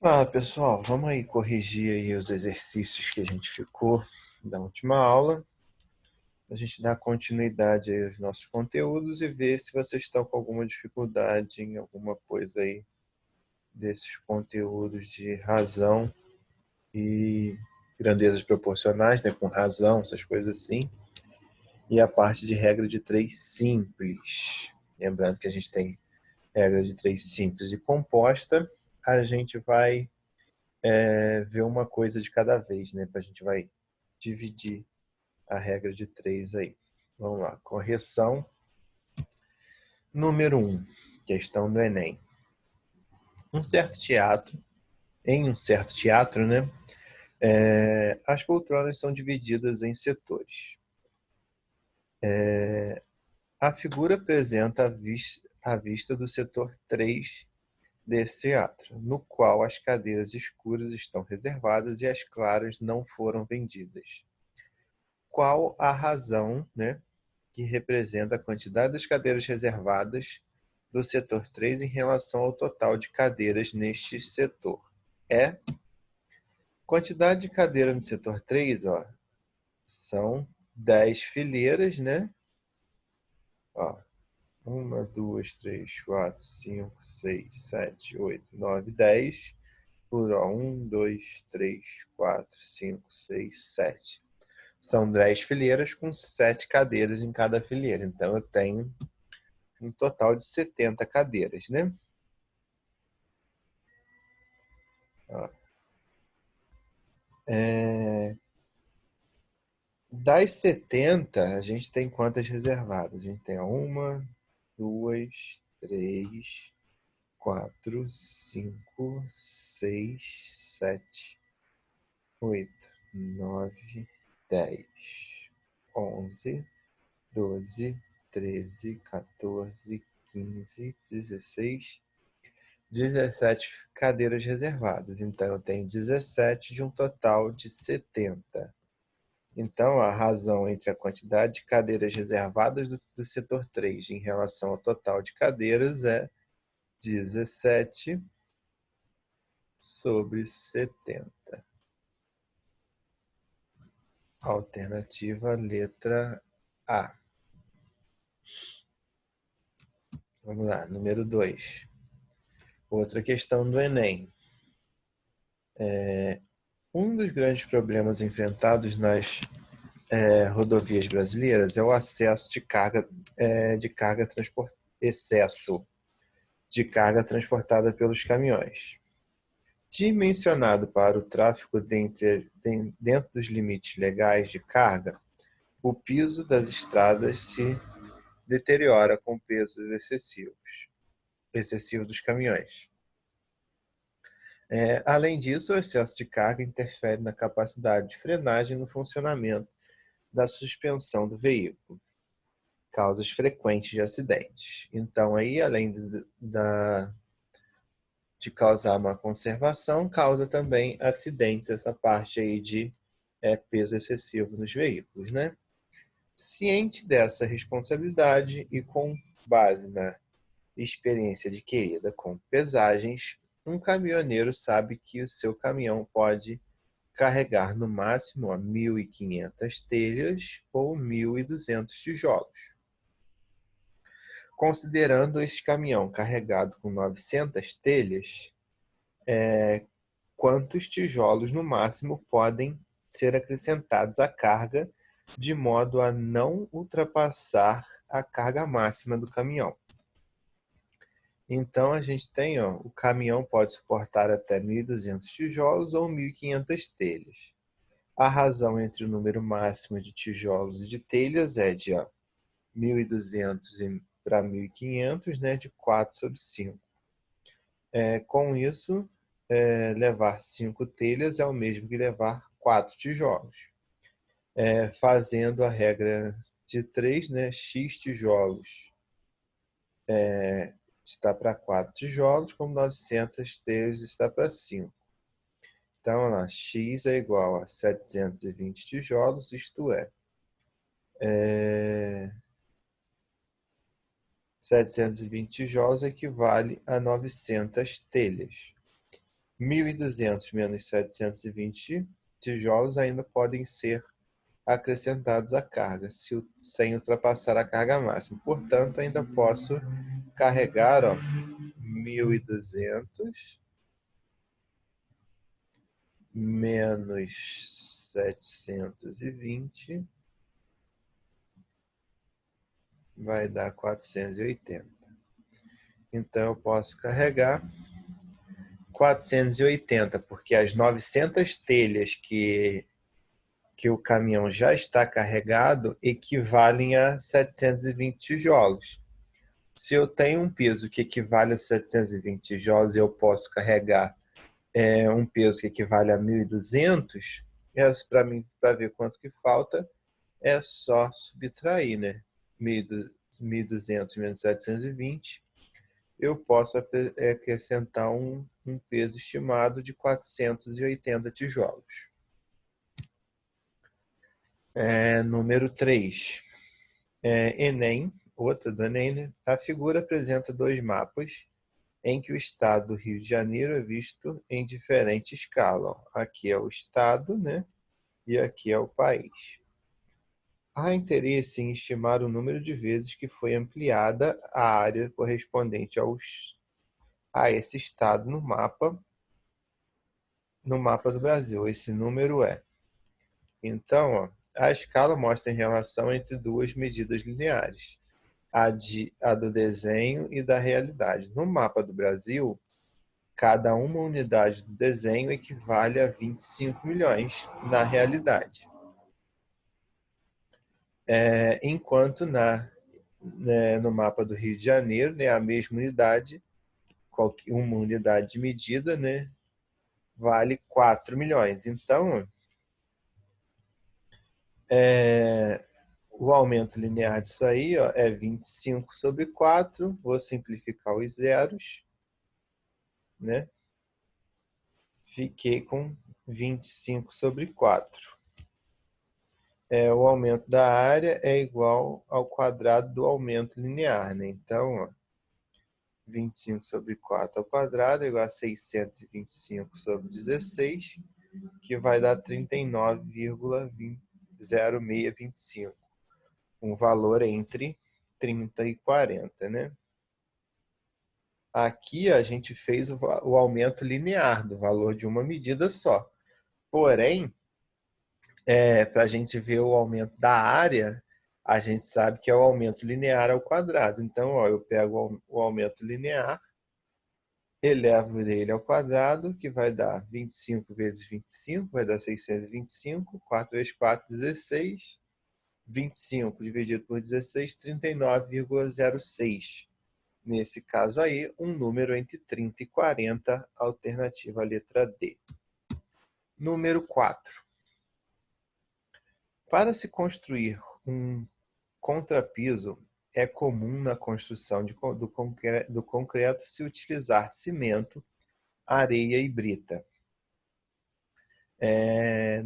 Ah, pessoal, vamos aí corrigir aí os exercícios que a gente ficou da última aula. A gente dar continuidade aí aos nossos conteúdos e ver se vocês estão com alguma dificuldade em alguma coisa aí desses conteúdos de razão e grandezas proporcionais, né, com razão, essas coisas assim. E a parte de regra de três simples. Lembrando que a gente tem regra de três simples e composta. A gente vai ver uma coisa de cada vez, né? A gente vai dividir a regra de três aí. Vamos lá, correção número um, questão do Enem. Em um certo teatro, né? As poltronas são divididas em setores. A figura apresenta a vista do setor 3 desse teatro, no qual as cadeiras escuras estão reservadas e as claras não foram vendidas. Qual a razão, né, que representa a quantidade das cadeiras reservadas do setor 3 em relação ao total de cadeiras neste setor? É quantidade de cadeiras no setor 3, ó, são 10 fileiras, né? Ó, 1, 2, 3, 4, 5, 6, 7, 8, 9, 10. Por ó, 1, 2, 3, 4, 5, 6, 7. São 10 fileiras com 7 cadeiras em cada fileira. Então, eu tenho um total de 70 cadeiras, né? Ó, das 70, a gente tem quantas reservadas? A gente tem uma, duas, três, quatro, cinco, seis, sete, oito, nove, 10, 11, 12, 13, 14, 15, 16, 17 cadeiras reservadas. Então, eu tenho 17 de um total de 70. Então, a razão entre a quantidade de cadeiras reservadas do setor 3 em relação ao total de cadeiras é 17 sobre 70. Alternativa letra A. Vamos lá, número 2. Outra questão do Enem. Um dos grandes problemas enfrentados nas rodovias brasileiras é o acesso de carga, excesso de carga transportada pelos caminhões. Dimensionado para o tráfego dentro dos limites legais de carga, o piso das estradas se deteriora com pesos excessivos dos caminhões. Além disso, o excesso de carga interfere na capacidade de frenagem e no funcionamento da suspensão do veículo, causas frequentes de acidentes. Então, aí, além de causar uma conservação, causa também acidentes, essa parte aí de peso excessivo nos veículos, né? Ciente dessa responsabilidade e com base na experiência adquirida com pesagens, um caminhoneiro sabe que o seu caminhão pode carregar no máximo 1.500 telhas ou 1.200 tijolos. Considerando este caminhão carregado com 900 telhas, quantos tijolos no máximo podem ser acrescentados à carga de modo a não ultrapassar a carga máxima do caminhão? Então, a gente tem, ó, o caminhão pode suportar até 1.200 tijolos ou 1.500 telhas. A razão entre o número máximo de tijolos e de telhas é de 1.200 para 1.500, né, de 4 sobre 5. Com isso, levar 5 telhas é o mesmo que levar 4 tijolos. Fazendo a regra de 3, né, x tijolos está para 4 tijolos, como 900 telhas está para 5. Então, lá, x é igual a 720 tijolos, isto é 720 tijolos equivale a 900 telhas. 1.200 menos 720 tijolos ainda podem ser acrescentados à carga, sem ultrapassar a carga máxima. Portanto, ainda posso carregar 1.200 menos 720 vai dar 480. Então, eu posso carregar 480, porque as 900 telhas que o caminhão já está carregado equivalem a 720 tijolos. Se eu tenho um peso que equivale a 720 tijolos e eu posso carregar um peso que equivale a 1.200, para mim, para ver quanto que falta, é só subtrair, né? 1.200 menos 720, eu posso acrescentar um peso estimado de 480 tijolos. Número 3. Enem, outra do Enem, né? A figura apresenta dois mapas em que o estado do Rio de Janeiro é visto em diferente escala. Aqui é o estado, né? E aqui é o país. Há interesse em estimar o número de vezes que foi ampliada a área correspondente a esse estado no mapa do Brasil. Esse número é. Então, a escala mostra a relação entre duas medidas lineares, a do desenho e da realidade. No mapa do Brasil, cada uma unidade do desenho equivale a 25 milhões na realidade. Enquanto no mapa do Rio de Janeiro, a mesma unidade, uma unidade de medida, vale 4 milhões. Então, o aumento linear disso aí é 25 sobre 4. Vou simplificar os zeros, né? Fiquei com 25 sobre 4. O aumento da área é igual ao quadrado do aumento linear, né? Então, 25 sobre 4 ao quadrado é igual a 625 sobre 16, que vai dar 39,0625. Um valor entre 30 e 40, né? Aqui a gente fez o aumento linear do valor de uma medida só. Porém, para a gente ver o aumento da área, a gente sabe que é o aumento linear ao quadrado. Então, eu pego o aumento linear, elevo ele ao quadrado, que vai dar 25 vezes 25, vai dar 625, 4 vezes 4, 16, 25 dividido por 16, 39,06. Nesse caso aí, um número entre 30 e 40, alternativa letra D. Número 4. Para se construir um contrapiso, é comum na construção do concreto se utilizar cimento, areia e brita.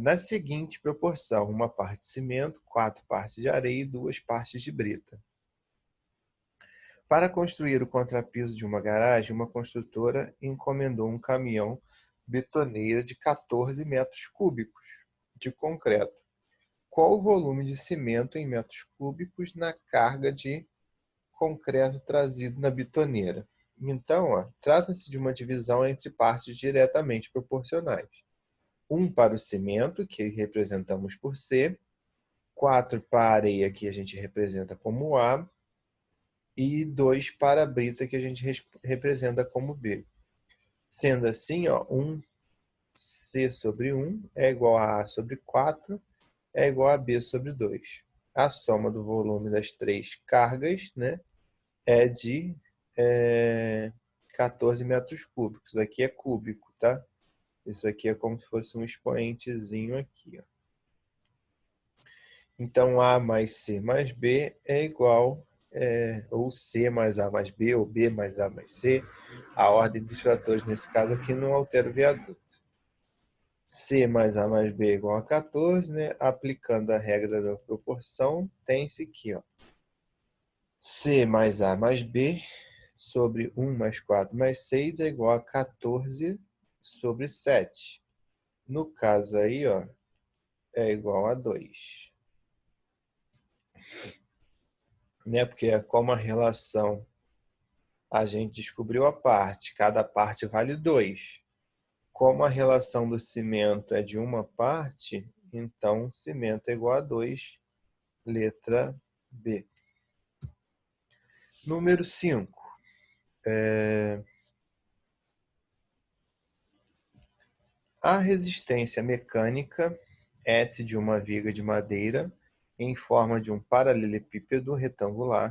Na seguinte proporção: uma parte de cimento, 4 partes de areia e 2 partes de brita. Para construir o contrapiso de uma garagem, uma construtora encomendou um caminhão betoneira de 14 metros cúbicos de concreto. Qual o volume de cimento em metros cúbicos na carga de concreto trazido na betoneira? Então, trata-se de uma divisão entre partes diretamente proporcionais. 1 para o cimento, que representamos por C, 4 para a areia, que a gente representa como A, e 2 para a brita, que a gente representa como B. Sendo assim, 1C sobre 1 é igual a A sobre 4, é igual a B sobre 2. A soma do volume das três cargas, é de 14 metros cúbicos. Aqui é cúbico, tá? Isso aqui é como se fosse um expoentezinho aqui. Então, A mais C mais B é igual, ou C mais A mais B, ou B mais A mais C. A ordem dos fatores, nesse caso aqui, não altera o viaduto. C mais A mais B é igual a 14, Aplicando a regra da proporção, tem-se aqui, C mais A mais B sobre 1 mais 4 mais 6 é igual a 14 sobre 7. No caso aí, ó, é igual a 2. Né? Porque é como a relação a gente descobriu a parte, cada parte vale 2. Como a relação do cimento é de uma parte, então cimento é igual a 2, letra B. Número 5. A resistência mecânica S de uma viga de madeira em forma de um paralelepípedo retângulo,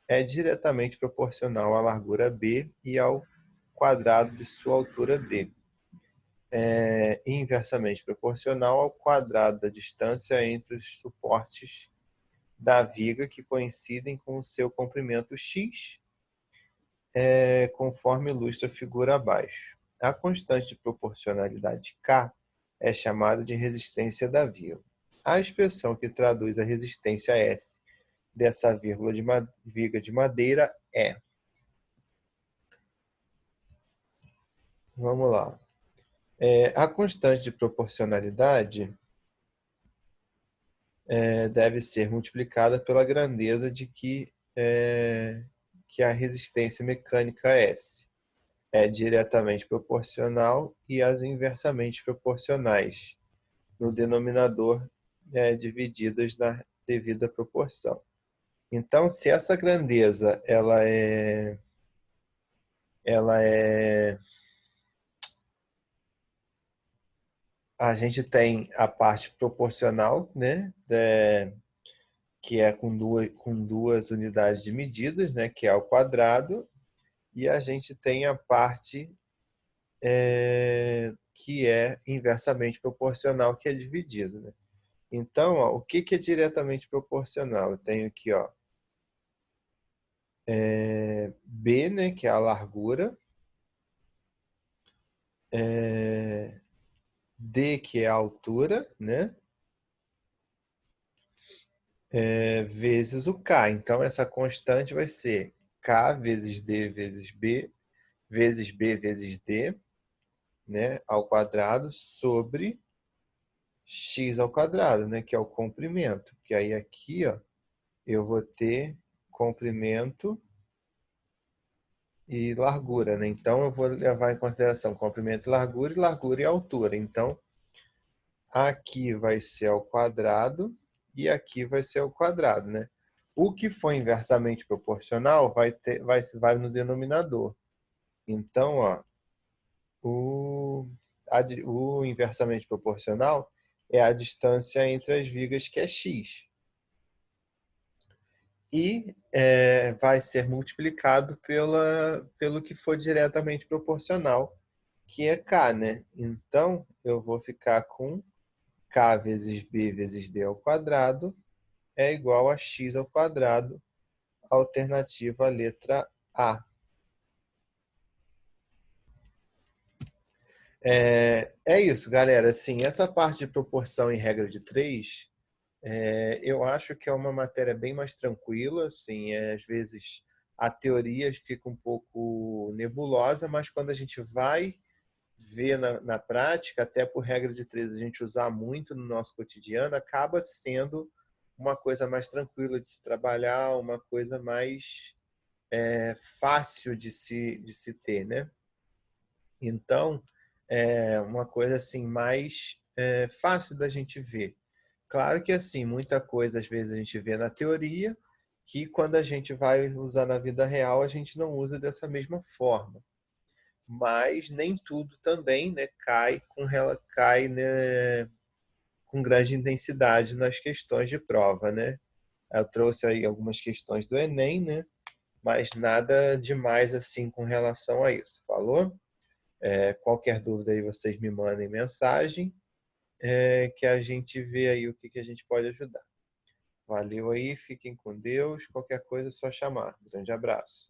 é diretamente proporcional à largura B e ao quadrado de sua altura D. É inversamente proporcional ao quadrado da distância entre os suportes da viga que coincidem com o seu comprimento x, conforme ilustra a figura abaixo. A constante de proporcionalidade K é chamada de resistência da viga. A expressão que traduz a resistência S dessa vírgula de viga de madeira é... Vamos lá. A constante de proporcionalidade deve ser multiplicada pela grandeza de que a resistência mecânica S. É diretamente proporcional e as inversamente proporcionais no denominador divididas na devida proporção. Então, se essa grandeza a gente tem a parte proporcional, né, que é com duas unidades de medidas, né, que é ao quadrado, e a gente tem a parte que é inversamente proporcional, que é dividido, né? Então, ó, o que é diretamente proporcional? Eu tenho aqui, ó, B, né, que é a largura, D, que é a altura, né, vezes o K. Então, essa constante vai ser K vezes D vezes B vezes D, né, ao quadrado, sobre x ao quadrado, né, que é o comprimento. Que aí aqui, ó, eu vou ter comprimento e largura, né? Então eu vou levar em consideração comprimento e largura e altura. Então aqui vai ser ao quadrado e aqui vai ser ao quadrado, né? O que for inversamente proporcional vai no denominador. Então, ó, o inversamente proporcional é a distância entre as vigas, que é x. E vai ser multiplicado pelo que for diretamente proporcional, que é K, né? Então, eu vou ficar com K vezes B vezes D ao quadrado é igual a x ao quadrado, alternativa letra A. É isso, galera. Assim, essa parte de proporção em regra de 3, eu acho que é uma matéria bem mais tranquila. Assim, às vezes a teoria fica um pouco nebulosa, mas quando a gente vai ver na prática, até por regra de 3 a gente usar muito no nosso cotidiano, acaba sendo uma coisa mais tranquila de se trabalhar, uma coisa mais fácil de se ter, né? Então, é uma coisa assim mais fácil da gente ver. Claro que assim, muita coisa às vezes a gente vê na teoria, que quando a gente vai usar na vida real, a gente não usa dessa mesma forma. Mas nem tudo também, né, cai, né, com grande intensidade nas questões de prova, né? Eu trouxe aí algumas questões do Enem, né? Mas nada demais assim com relação a isso. Falou? Qualquer dúvida aí vocês me mandem mensagem, que a gente vê aí o que a gente pode ajudar. Valeu aí, fiquem com Deus. Qualquer coisa é só chamar. Grande abraço.